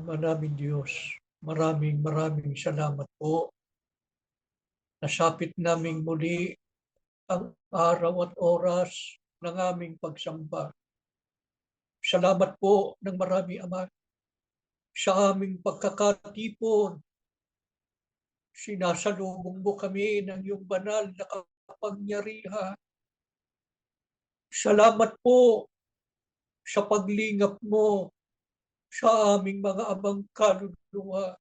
Ama namin Diyos, maraming salamat po. Nasapit naming muli ang araw at oras ng aming pagsamba. Salamat po ng marami, Ama, sa aming pagkakatipon. Sinasalubong mo kami ng iyong banal na kapangyarihan. Salamat po sa paglingap mo sa aming mga amang kaluluwa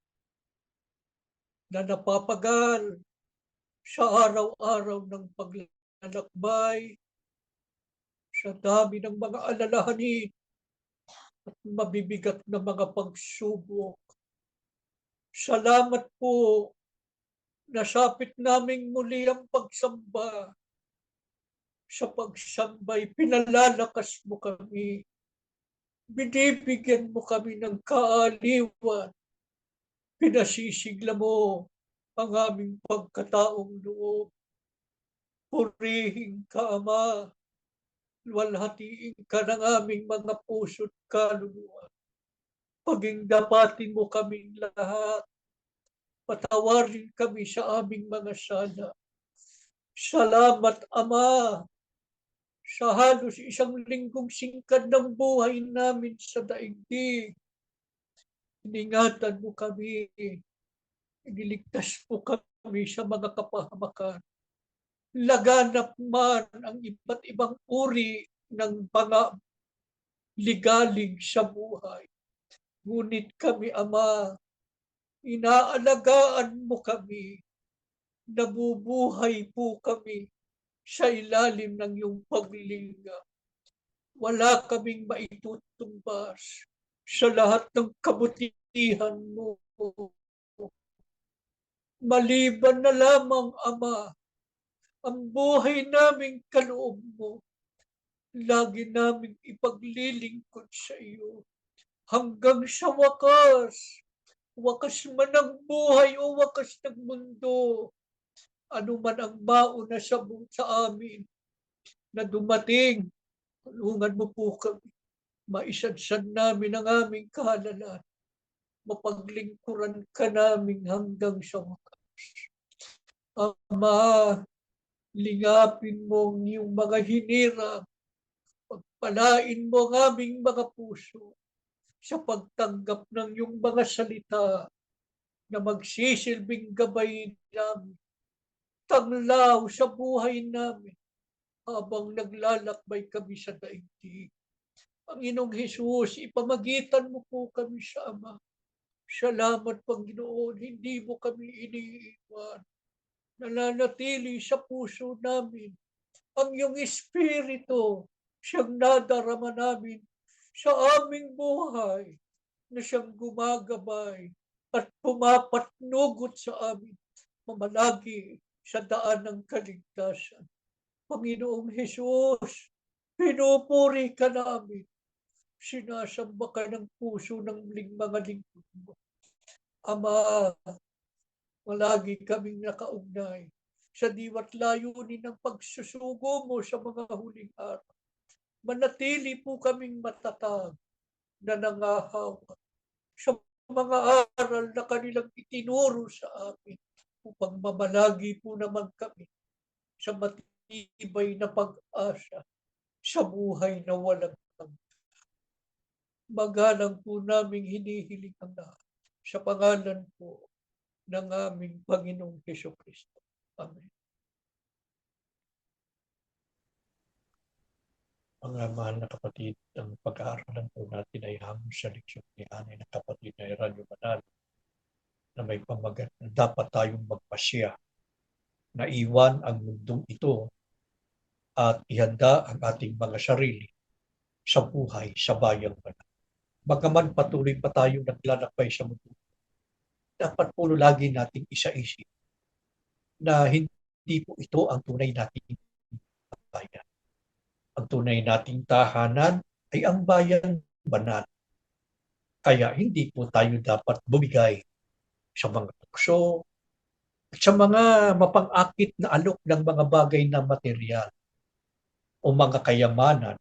na napapagal sa araw-araw ng paglalakbay, sa dami ng mga alalahanin at mabibigat na mga pagsubok. Salamat po, nasapit naming muli ang pagsamba. Sa pagsambay, pinalalakas mo kami. Binibigyan mo kami ng kaaliwan. Pinasisigla mo ang aming pagkataong loob. Purihin ka, Ama. Luwalhatiin ka ng aming mga puso't kaluluwa. Pagingdapatin mo kaming lahat. Patawarin kami sa aming mga sala. Salamat, Ama, sa halos isang linggong singkad ng buhay namin sa daigdig. Iningatan mo kami. Iniligtas mo kami sa mga kapahamakan. Laganap man ang iba't ibang uri ng mga ligalig sa buhay. Ngunit kami, Ama, inaalagaan mo kami. Nabubuhay po kami sa ilalim ng iyong paglinga. Wala kaming maitutumbas sa lahat ng kabutihan mo. Maliban na lamang, Ama, ang buhay naming kaloob mo. Lagi naming ipaglilingkod sa iyo. Hanggang sa wakas, wakas man ng buhay o wakas ng mundo, ano man ang mauna sa amin na dumating, tulungan mo po kami. Maisadsan namin ang aming kahalalan. Mapaglingkuran ka namin hanggang sa wakas. Ama, lingapin mo ang iyong mga hinirang. Pagpalain mo ang aming mga puso sa pagtanggap ng iyong mga salita na magsisilbing gabay namin, tanglaw sa buhay namin habang naglalakbay kami sa daigdig. Panginoong Hesus, ipamagitan mo po kami sa Ama. Salamat, Panginoon, hindi mo kami iniiwan. Nananatili sa puso namin ang iyong Espiritu, siyang nadarama namin sa aming buhay, na siyang gumagabay at pumapatnugot sa amin mamalagi sa daan ng kaligtasan. Panginoong Hesus, pinupuri ka namin. Sinasamba ka ng puso ng mga lingkod mo. Ama, malagi kaming nakaugnay sa diwa't layunin ng pagsusugo mo sa mga huling araw. Manatili po kaming matatag na nangahawa sa mga aral na kanilang itinuro sa amin upang mamalagi po naman kami sa matibay na pag-asa sa buhay na walang hanggan. Magalang po naming hinihiling ang lahat sa pangalan po ng aming Panginoong Jesucristo. Amen. Mga mahal na kapatid, ang pag-aaralan po natin ay hamon sa leksyon ni Anay na kapatid na Eranio Manalo na may pamagat na dapat tayong magpasya na iwan ang mundong ito at ihanda ang ating mga sarili sa buhay sa bayang banal. Bagaman patuloy pa tayo naglalakbay sa mundo, dapat po lagi nating isaisip na hindi po ito ang tunay nating bayan. Ang tunay nating tahanan ay ang bayang banal. Kaya hindi po tayo dapat bumigay sa mga tukso at sa mga mapang-akit na alok ng mga bagay na material o mga kayamanan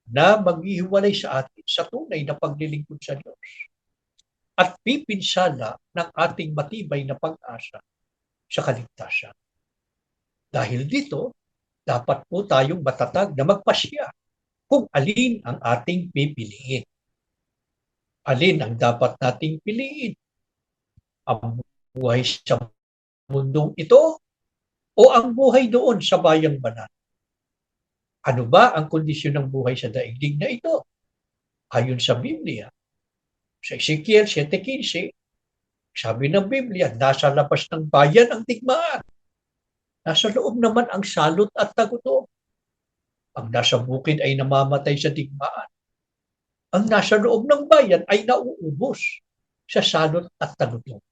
na maghihiwalay sa atin sa tunay na paglilingkod sa Diyos. at pipinsala ng ating matibay na pag-asa sa kaligtasan. Dahil dito, dapat po tayong matatag na magpasya kung alin ang ating pipiliin. Alin ang dapat nating piliin? Ang buhay sa mundong ito o ang buhay doon sa bayang banal? Ano ba ang kondisyon ng buhay sa daigdig na ito? Ayon sa Biblia, sa Ezekiel 7:15, sabi ng Biblia, nasa labas ng bayan ang digmaan. Nasa loob naman ang salot at tagutom. Ang nasa bukid ay namamatay sa digmaan. Ang nasa loob ng bayan ay nauubos sa salot at tagutom.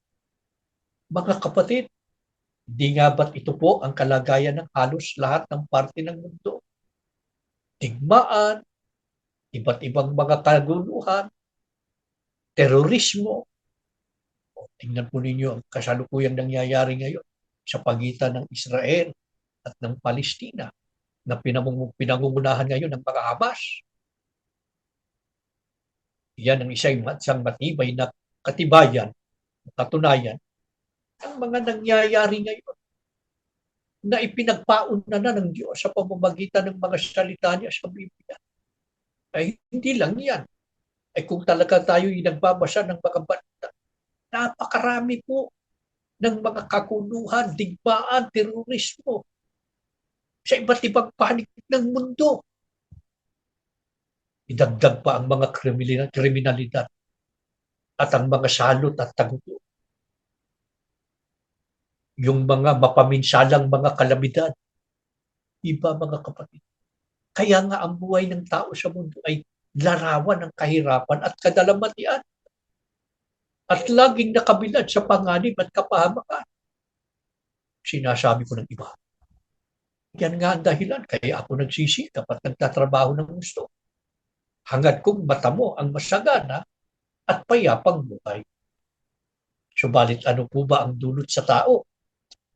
Mga kapatid, hindi nga ba't ito po ang kalagayan ng halos lahat ng parte ng mundo? Digmaan, iba't ibang mga kaguluhan, terorismo. Tingnan po ninyo ang kasalukuyang nangyayari ngayon sa pagitan ng Israel at ng Palestina na pinangungunahan ngayon ng mga Hamas. Yan ang isang matibay na katibayan, katunayan ang mga nangyayari ngayon na ipinagpauna na ng Diyos sa pamamagitan ng mga salita niya sa Biblia. Ay hindi lang yan. Ay kung talaga tayo nagbabasa ng mga balita, napakarami po ng mga kaguluhan, digmaan, terorismo sa iba't ibang panig ng mundo. Idagdag pa ang mga kriminalidad at ang mga salot at tagutom. Yung mga mapaminsalang mga kalamidad. Iba mga kapatid. Kaya nga ang buhay ng tao sa mundo ay larawan ng kahirapan at kadalamatian. At laging nakabilad sa panganib at kapahamakan. Sinasabi ko ng iba. Yan nga ang dahilan. Kaya ako nagsisikap at nagtatrabaho ng gusto. Hangad kong matamo ang masagana at payapang buhay. Subalit ano po ba ang dulot sa tao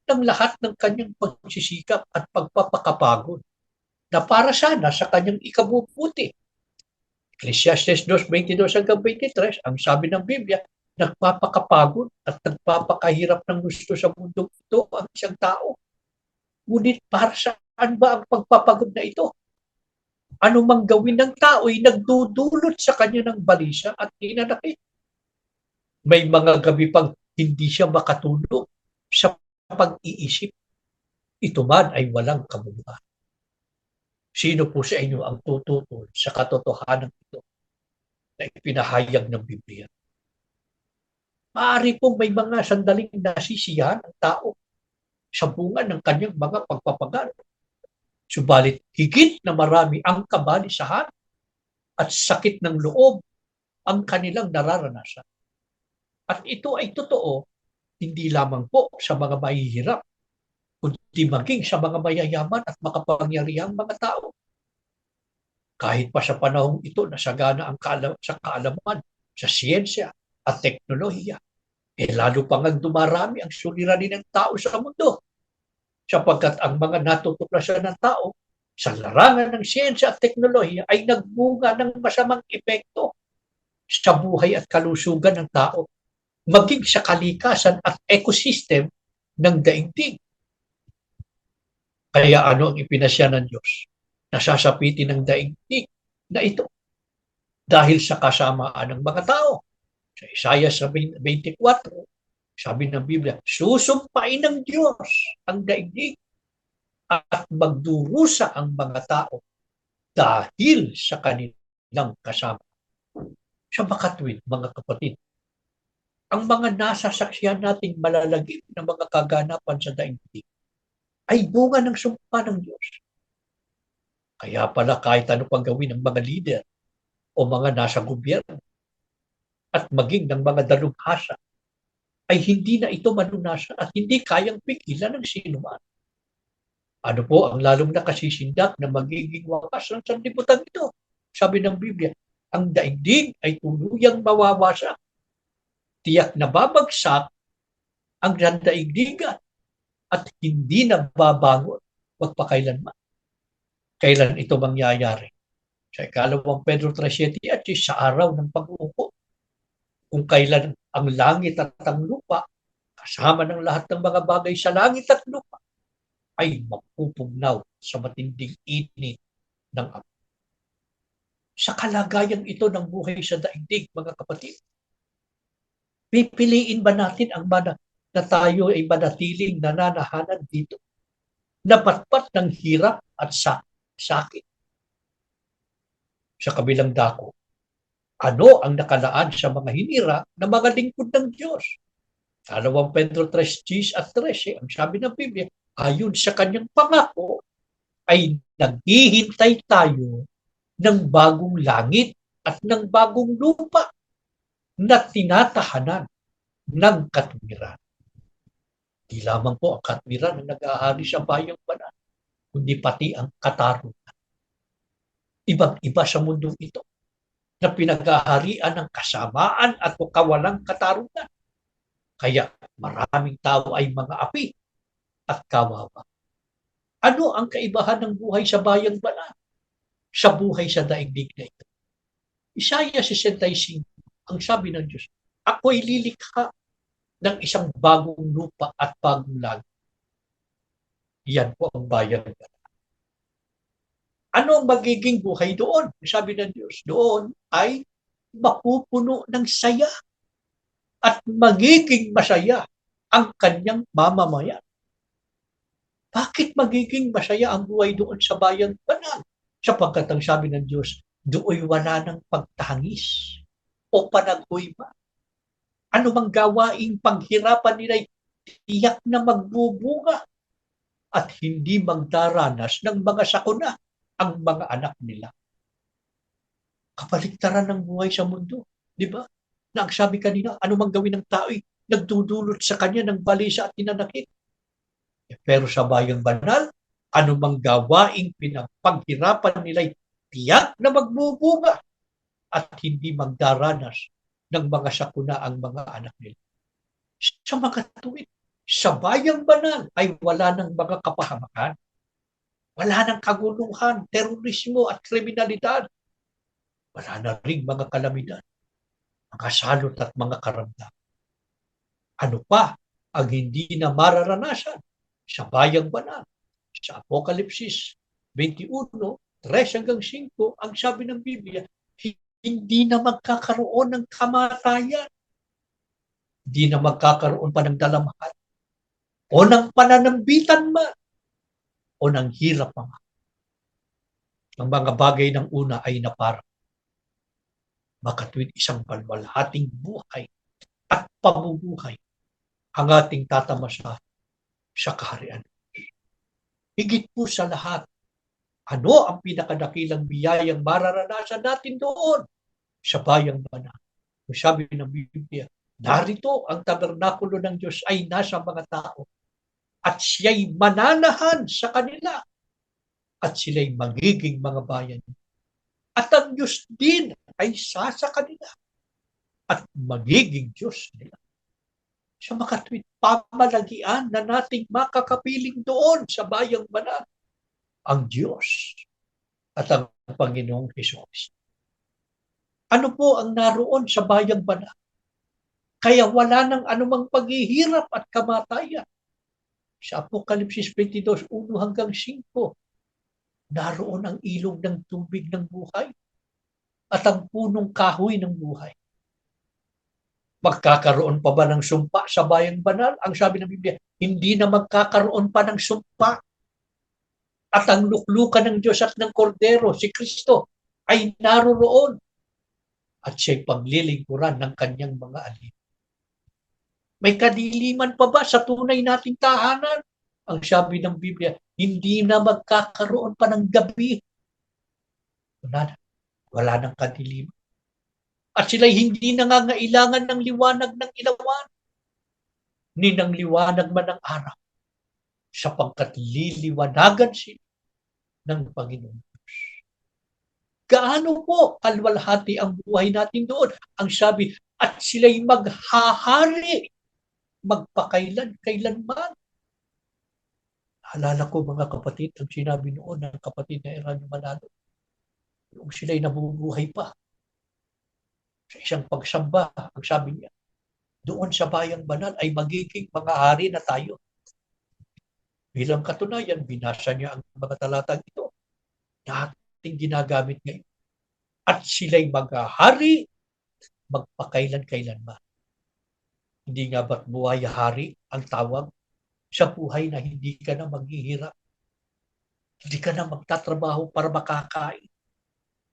ng lahat ng kanyang pagsisikap at pagpapakapagod na para sana sa kanyang ikabubuti? Ecclesiastes 2:22-23, ang sabi ng Biblia, nagpapakapagod at nagpapakahirap ng gusto sa mundong ito ang isang tao. Ngunit para saan ba ang pagpapagod na ito? Ano mang gawin ng tao ay nagdudulot sa kanya ng balisa at hinanakit. May mga gabi pang hindi siya makatulog sa pag-iisip. Ito man ay walang kabuluhan. Sino po sa inyo ang tututol sa katotohanan ito na ipinahayag ng Biblia? Maaari po may mga sandaling nasisiyahan ang tao sa bunga ng kanyang mga pagpapagal. Subalit higit na marami ang kabalisahan at sakit ng loob ang kanilang nararanasan. At ito ay totoo hindi lamang po sa mga mahihirap, kundi maging sa mga mayayaman at makapangyarihang mga tao. Kahit pa sa panahong ito nasagana ang kaalaman sa siyensya at teknolohiya, lalo pang dumarami ang suliranin ng tao sa mundo. Sapagkat ang mga natutuklasan ng tao sa larangan ng siyensya at teknolohiya ay nagbunga ng masamang epekto sa buhay at kalusugan ng tao, maging sa kalikasan at ecosystem ng daigdig. Kaya ano ang ipinasya ng Diyos? Nasasapitin ng daigdig na ito dahil sa kasamaan ng mga tao. Sa Isaiah 24, sabi ng Biblia, susumpain ng Diyos ang daigdig at magdurusa ang mga tao dahil sa kanilang kasama. Sa makatwid, mga kapatid, ang mga nasasaksihan nating malalagip na mga kaganapan sa daigdig ay bunga ng sumpa ng Diyos. Kaya pala kahit ano pang gawin ng mga leader o mga nasa gobyerno at maging ng mga dalubhasa, ay hindi na ito malunasan at hindi kayang pigilan ng sinuman. Ano po ang lalong nakasisindak na magiging wakas ng sanlibutan ito? Sabi ng Biblia, ang daigdig ay tuluyang mawawasak. Tiyak na babagsak ang daigdigan at hindi na babangon magpakailanman. Kailan ito mangyayari? Sa 2 Pedro 3:7 at sa araw ng pag-uupo. Kung kailan ang langit at ang lupa, kasama ng lahat ng mga bagay sa langit at lupa, ay mapupugnaw sa matinding init ng apoy. Sa kalagayang ito ng buhay sa daigdig, mga kapatid, pipiliin ba natin na tayo ay manatiling nananahanan dito, napatpat ng hirap at sakit? Sa kabilang dako, ano ang nakalaan sa mga hinira ng mga lingkod ng Diyos? Sa 2 Pedro 3:10 at 13, ang sabi ng Biblia, ayon sa kanyang pangako, ay naghihintay tayo ng bagong langit at ng bagong lupa na tinatahanan ng katwiran. Di lamang po ang katwiran ang nag-aari sa bayang banal, kundi pati ang katarungan. Ibang-iba sa mundong ito na pinag-aharian ng kasamaan at kawalang katarungan. Kaya maraming tao ay mga api at kawawa. Ano ang kaibahan ng buhay sa bayang banal sa buhay sa daigdig na ito? Isaiah 65, ang sabi ng Diyos, ako'y lilikha ng isang bagong lupa at bagong langit. Yan po ang bayan banal. Ano ang magiging buhay doon? Sabi ng Diyos, doon ay mapupuno ng saya at magiging masaya ang kanyang mamamayan. Bakit magiging masaya ang buhay doon sa bayan banal? Sapagkat ang sabi ng Diyos, doon wala ng pagtangis o panaguyma. Ano mang gawaing paghirapan nila, tiyak na magbubunga at hindi magdaranas ng mga sakuna ang mga anak nila. Kabaliktaran ng buhay sa mundo, di ba? Na ang sabi kanina, ano mang gawin ng tao, nagdudulot sa kanya ng balisa at tinanakit. Pero sa bayang banal, ano mang gawaing pinapaghirapan nila'y tiyak na magbubunga at hindi magdaranas ng mga sakuna ang mga anak nila. Sa mga tuwid, sa bayang banal ay wala ng mga kapahamakan. Wala ng kaguluhan, terorismo at kriminalidad. Wala na rin mga kalamidad, mga salot at mga karamdaman. Ano pa ang hindi na mararanasan sa bayang banal? Sa Apokalipsis 21, 3-5, ang sabi ng Biblia, hindi na magkakaroon ng kamatayan. Hindi na magkakaroon pa ng dalamhan o ng pananambitan man o ng hirap man. Ang mga bagay ng una ay naparang makatwid isang palwalhating buhay at pamumuhay ang ating tatamasa sa kaharian. Higit po sa lahat, ano ang pinakadakilang biyayang mararanasan natin doon sa bayang banal? Sabi ng Biblia, narito ang tabernakulo ng Diyos ay nasa mga tao at siya'y mananahan sa kanila at sila'y magiging mga bayan. At ang Diyos din ay sa kanila at magiging Diyos nila. Sa makatwid, pamalagian na nating makakapiling doon sa bayang banal ang Diyos at ang Panginoong Hesus. Ano po ang naroon sa bayang banal? Kaya wala nang anumang paghihirap at kamatayan. Sa Apokalipsis 22, 1-5, naroon ang ilog ng tubig ng buhay at ang punong kahoy ng buhay. Magkakaroon pa ba ng sumpa sa bayang banal? Ang sabi ng Biblia, hindi na magkakaroon pa ng sumpa. At ang luklukan ng Diyos at ng Kordero, si Kristo, ay naroroon. At siya'y paglilingkuran ng kanyang mga alin. May kadiliman pa ba sa tunay nating tahanan? Ang sabi ng Biblia, hindi na magkakaroon pa ng gabi. Wala nang kadiliman. At sila'y hindi nangangailangan ng liwanag ng ilawan, ni ng liwanag man ng araw, sapagkat liliwanagan sila ng Panginoon Diyos. Gaano po kalwalhati ang buhay natin doon? Ang sabi, at sila'y maghahari, magpakailan-kailanman. Alala ko mga kapatid, ang sinabi noon ng kapatid na Eranio Manalo, yung sila'y nabubuhay pa sa isang pagsamba, ang sabi niya, doon sa bayang banal ay magiging mga hari na tayo. Bilang katunayan, binasa niya ang mga talatang ito na ating ginagamit ngayon. At sila'y maghahari magpakailan-kailanman. Hindi nga ba't buhay hari ang tawag sa buhay na hindi ka na maghihirap? Hindi ka na magtatrabaho para makakain.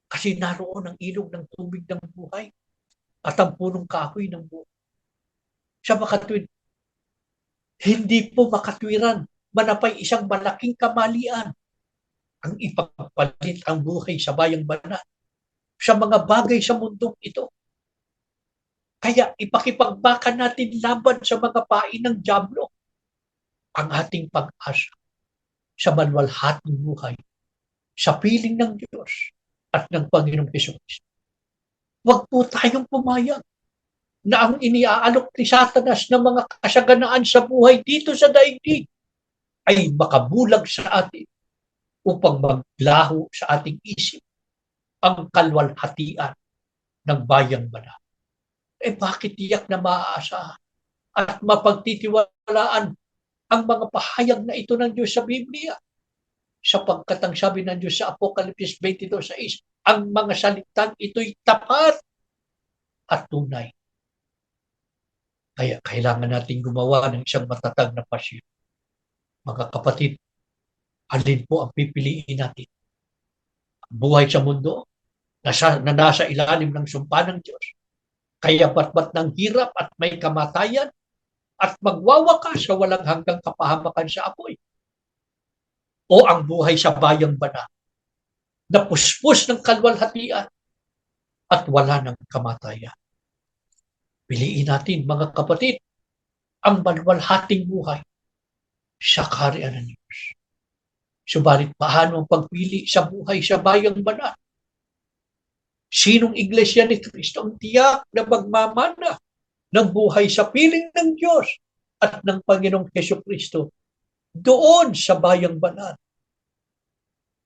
Kasi naroon ang ilog ng tubig ng buhay at ang punong kahoy ng buhay. Sa makatwid, hindi po makatwiran, manapay isang malaking kamalian ang ipagpalit ang buhay sa bayang banal sa mga bagay sa mundong ito. Kaya ipakipagbakan natin laban sa mga pain ng dyablo ang ating pag-asa sa maluwalhating buhay sa piling ng Diyos at ng Panginoong Hesus. Huwag po tayong pumayag na ang iniaalok ni Satanas ng mga kasaganaan sa buhay dito sa daigdig ay makabulag sa atin upang maglaho sa ating isip ang kalwalhatian ng bayang banal. Bakit tiyak na maaasahan at mapagtitiwalaan ang mga pahayag na ito ng Diyos sa Biblia? Sapagkat ang sabi ng Diyos sa Apokalipsis 22:6, ang mga salitang ito'y tapat at tunay. Kaya kailangan natin gumawa ng isang matatag na pasyon. Mga kapatid, alin po ang pipiliin natin? Buhay sa mundo na nasa ilalim ng sumpa ng Diyos, kaya batbat ng hirap at may kamatayan at magwawakas sa walang hanggang kapahamakan sa apoy? O ang buhay sa bayang banal na puspos ng kalwalhatian at wala ng kamatayan? Piliin natin, mga kapatid, ang maluwalhating buhay sa kaharian ng Diyos. Subalit paano ang pagpili sa buhay sa bayang banal? Sinong iglesia ni Kristo ang tiyak na magmamana ng buhay sa piling ng Diyos at ng Panginoong Hesukristo doon sa bayang banal?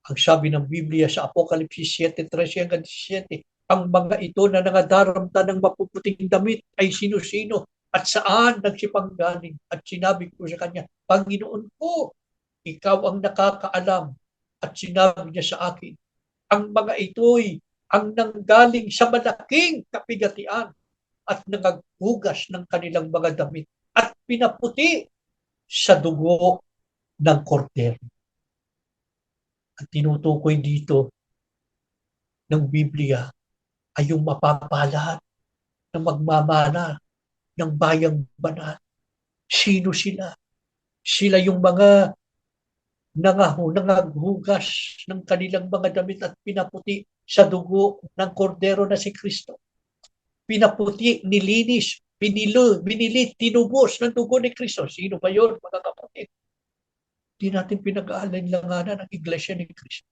Ang sabi ng Biblia sa Apokalipsis 7:13-17, ang mga ito na nangadaramta ng mapuputing damit ay sino-sino at saan nagsipanggaling? At sinabi ko sa kanya, Panginoon ko, ikaw ang nakakaalam. At sinabi niya sa akin, ang mga ito'y ang nanggaling sa malaking kapigatian at nangaghugas ng kanilang mga damit at pinaputi sa dugo ng kordero. At tinutukoy dito ng Biblia ay yung mapapalad na magmamana ng bayang banal. Sino sila? Sila yung mga nangaghugas ng kanilang mga damit at pinaputi sa dugo ng kordero na si Kristo. Pinaputi, nilinis, binili, tinubos ng dugo ni Kristo. Sino ba yun, mga kapatid? Hindi natin pinag-aalinlanganan ang iglesia ni Kristo.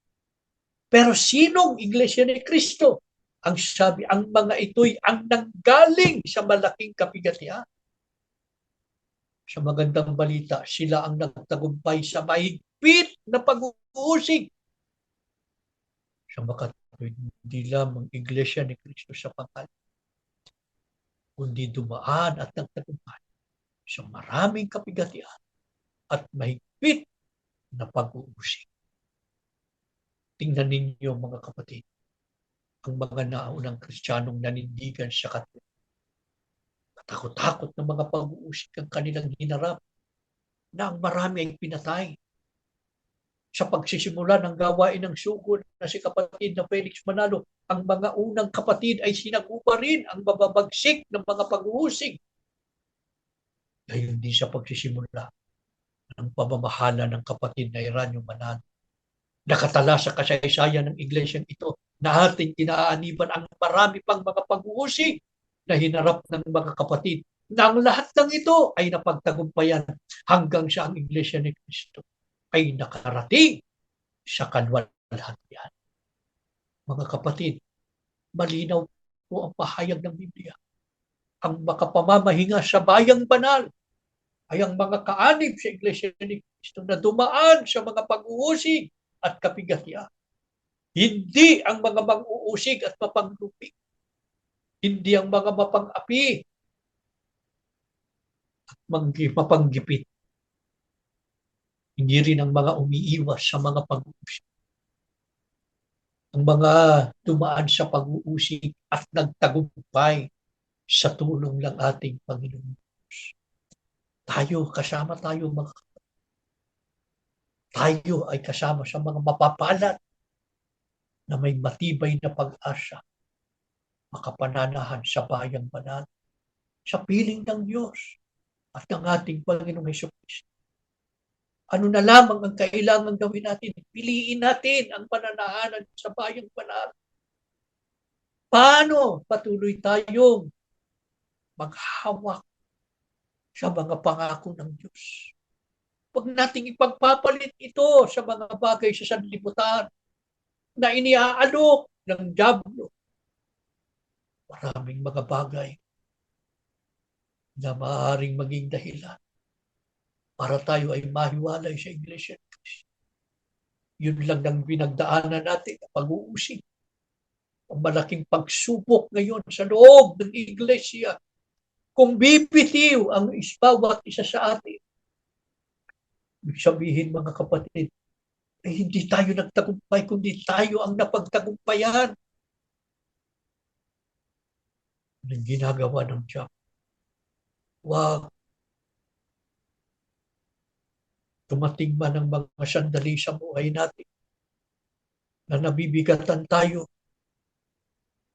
Pero sinong iglesia ni Kristo? Ang sabi, ang mga ito'y ang nanggaling sa malaking kapigatian. Sa magandang balita, sila ang nagtagumpay sa mahigpit na pag-uusig. Sa makatuwid, hindi lamang iglesia ni Kristo sa pangalan, kundi dumaan at nagtagumpay sa maraming kapigatian at mahigpit na pag-uusig. Tingnan ninyo, mga kapatid, ang mga naunang Kristiyanong nanindigan sa katulad. Katakot-takot ng mga pag-uusig ang kanilang hinarap na ang marami ay pinatay. Sa pagsisimula ng gawain ng sugod na si kapatid na Felix Manalo, ang mga unang kapatid ay sinagupa rin ang mababagsik ng mga pag-uusig. Gayon din sa pagsisimula ng pamamahala ng kapatid na Eranio Manalo. Nakatala sa kasaysayan ng iglesyang ito na ating kinaaniban ang marami pang mga pag-uusig na hinarap ng mga kapatid na ang lahat ng ito ay napagtagumpayan hanggang sa ang iglesia ni Kristo ay nakarating sa kalwalhatian. Mga kapatid, malinaw po ang pahayag ng Biblia. Ang makapamamahinga sa bayang banal ay ang mga kaanib sa iglesia ni Kristo na dumaan sa mga pag-uusig at kapigatian. Hindi ang mga mang-uusig at mapanglupig. Hindi ang mga mapang-api. mapanggipit. Hindi rin ang mga umiiwas sa mga pag-uusig. Ang mga dumaan sa pag-uusig at nagtagumpay sa tulong ng ating Panginoon. Kasama tayo mga tayo ay kasama sa mga mapapalad na may matibay na pag-asa, makapananahan sa bayang banal, sa piling ng Diyos at ng ating Panginoong Hesukristo. Ano na lamang ang kailangan gawin natin? Piliin natin ang pananahanan sa bayang banal. Paano patuloy tayong maghawak sa mga pangako ng Diyos? Huwag nating ipagpapalit ito sa mga bagay sa sanlibutan na iniaalok ng dyablo. Maraming mga bagay na maaaring maging dahilan para tayo ay mahiwalay sa Iglesia ng Cristo. Yun lang ang pinagdaanan natin, pag-uusig. Ang malaking pagsubok ngayon sa loob ng Iglesia. Kung bibitiw ang bawat isa sa atin, ibig sabihin mga kapatid, ay hindi tayo nagtagumpay, kundi tayo ang napagtagumpayan ng ginagawa ng Diyos. Wag dumating man ang mga sandali sa buhay natin na nabibigatan tayo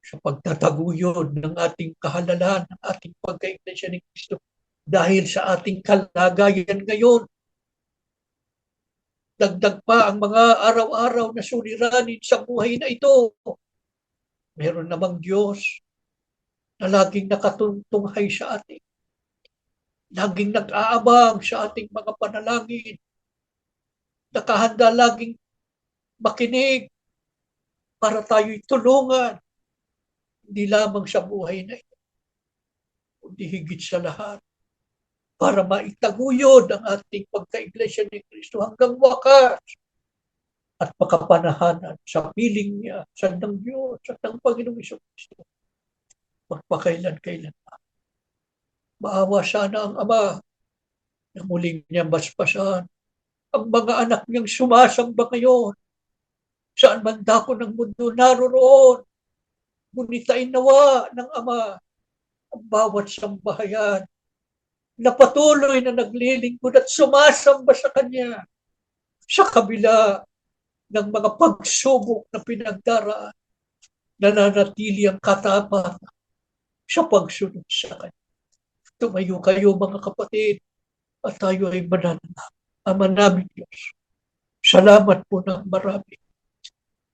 sa pagtataguyod ng ating kahalalan, ng ating pagka-Iglesia ni Cristo dahil sa ating kalagayan ngayon. Dagdag pa ang mga araw-araw na suliranin sa buhay na ito. Meron namang Diyos na laging nakatungtunghay sa atin. Laging nag-aabang sa ating mga panalangin. Nakahanda laging makinig para tayo'y tulungan. Hindi lamang sa buhay na ito, kundi higit sa lahat para maitaguyod ang ating pagka-Iglesia ni Cristo hanggang wakas at makapanahanan sa piling niya, sa ng Diyos at ng Panginoong Kristo. Magpakailan-kailan pa. Maawa sana ang Ama na muling niya basbasan ang mga anak niyang sumasamba ngayon. Saan man dako ng mundo naroon, gunitain nawa ng Ama ang bawat sambahayan na patuloy na naglilingkod at sumasamba sa Kanya sa kabila ng mga pagsubok na pinagdaraan, nananatili ang katapatan sa pagsunod sa Kanya. Tumayo kayo mga kapatid at tayo ay mananalangin. Ama namin Diyos, salamat po ng marami.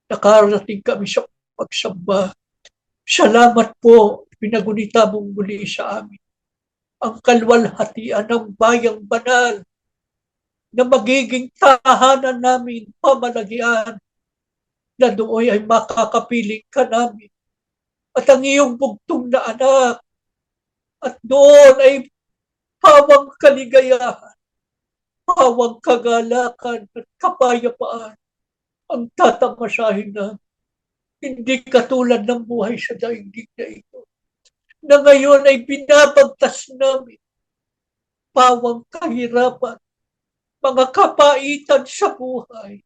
Nakarating kami sa pagsamba. Salamat po, pinagunita mong muli sa amin ang kalwalhatian ng bayang banal na magiging tahanan namin, pamalagian, na doon ay makakapiling ka namin. At ang iyong bugtong na anak, at doon ay pawang kaligayahan, pawang kagalakan at kapayapaan ang tatamasahin na hindi katulad ng buhay sa daigdig na ito, na ngayon ay binabagtas namin pawang kahirapan, mga kapaitan sa buhay,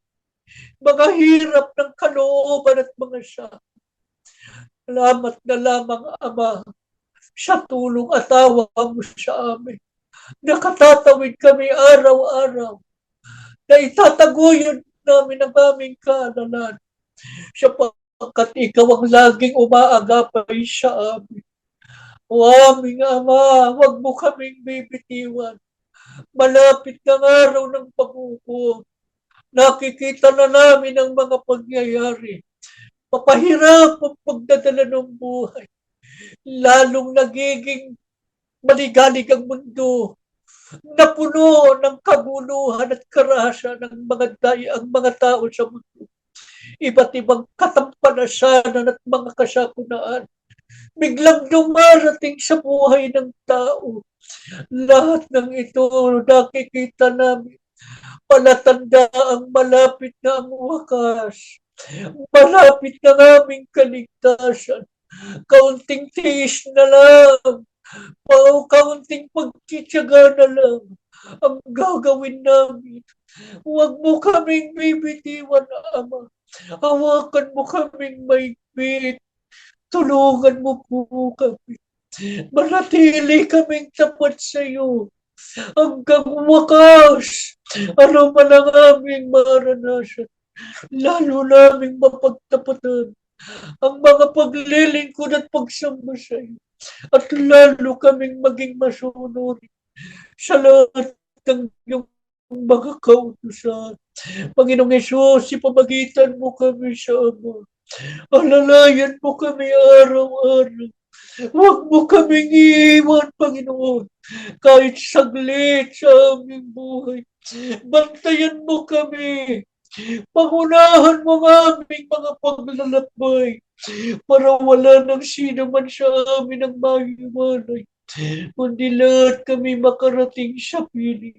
mga hirap ng kalooban at mga sakit. Salamat na lamang, Ama, sa tulong at awa mo sa amin. Nakatatawid kami araw-araw na itataguyod namin ang aming kaalalan sapagkat ikaw ang laging umaagapay sa amin. O aming Ama, huwag mo kaming bibitiwan. Malapit ng araw ng pag-upo. Nakikita na namin ang mga pangyayari. Papahirap ang pagdadala ng buhay. Lalong nagiging maligalig ang mundo. Napuno ng kaguluhan at karahasan ang mga tao sa mundo. Iba't ibang katampanasanan at mga kasakunaan biglang dumarating sa buhay ng tao. Lahat ng ito nakikita namin. Palatanda ang malapit na ang wakas. Malapit na aming kaligtasan. Kaunting tiis na lang Kaunting pagtitiyaga na lang ang gagawin namin. Huwag mo kaming bibitiwan, Ama. Hawakan mo kaming mahigpit. Tulungan mo po kami. Manatili kaming tapat sa iyo hanggang wakas. Ano man ang aming maranasan, lalo naming mapagtapatan ang mga paglilingkod at pagsamba sa iyo. At lalo kaming maging masunod sa lahat ng iyong mga kautusan. Panginoong Yesus, ipamagitan mo kami sa Ama. Alalayan mo kami araw-araw. Huwag mo kaming iiwan, Panginoon, kahit saglit sa aming buhay. Bantayan mo kami. Pangunahan mo ang aming mga paglalakbay para wala nang sino man sa amin ang mahiwalay. Kundi lahat kami makarating sa piling.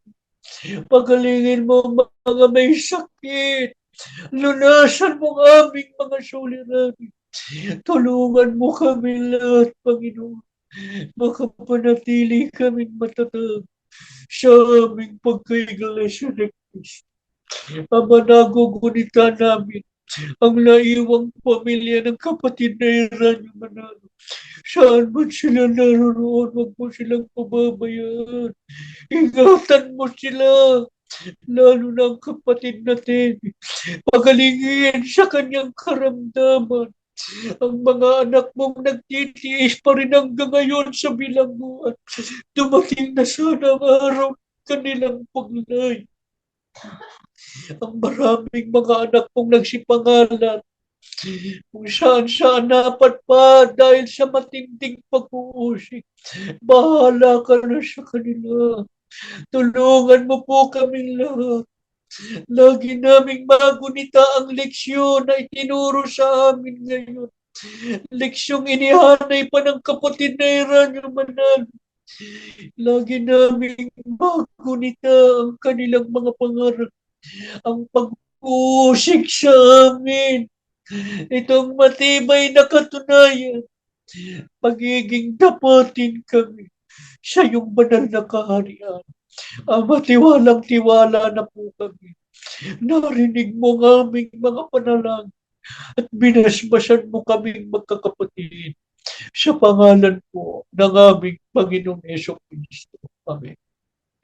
Pagalingin mo mga may sakit. Lunasan mo ang aming mga suliranin. Tulungan mo kami lahat, Panginoon. Makapanatili kaming matatag sa aming pagkaiglesia ng Kristo. Ama, nagugunita namin ang naiwang pamilya ng kapatid na Eranio Manalo. Saan man sila naroon, huwag mo silang pababayaan. Ingatan mo sila, lalo na ang kapatid natin. Pagalingin sa kanyang karamdaman. Ang mga anak mong nagtitiis pa rin hanggang ngayon sa bilangguan. Dumating na sana ang araw kanilang paglay. Ang maraming mga anak mong nagsipangalan kung saan-saan napadpad dahil sa matinding pag-uusik. Bahala ka na sa kanila. Tulungan mo po kaming lahat. Lagi naming magunita ang leksyon na itinuro sa amin ngayon. Leksyong inihanay pa ng kapatid na Eranio Manalo. Lagi naming magunita ang kanilang mga pangarap. Ang pag-uusik sa amin. Itong matibay na katunayan. Pagiging dapatin kami sa iyong banal na kaharian. Ama, tiwalang-tiwala na po kami. Narinig mo ang aming mga panalangin at binasbasan mo kaming magkakapatid sa pangalan po ng aming Panginoong Yeso Kristo. Amen.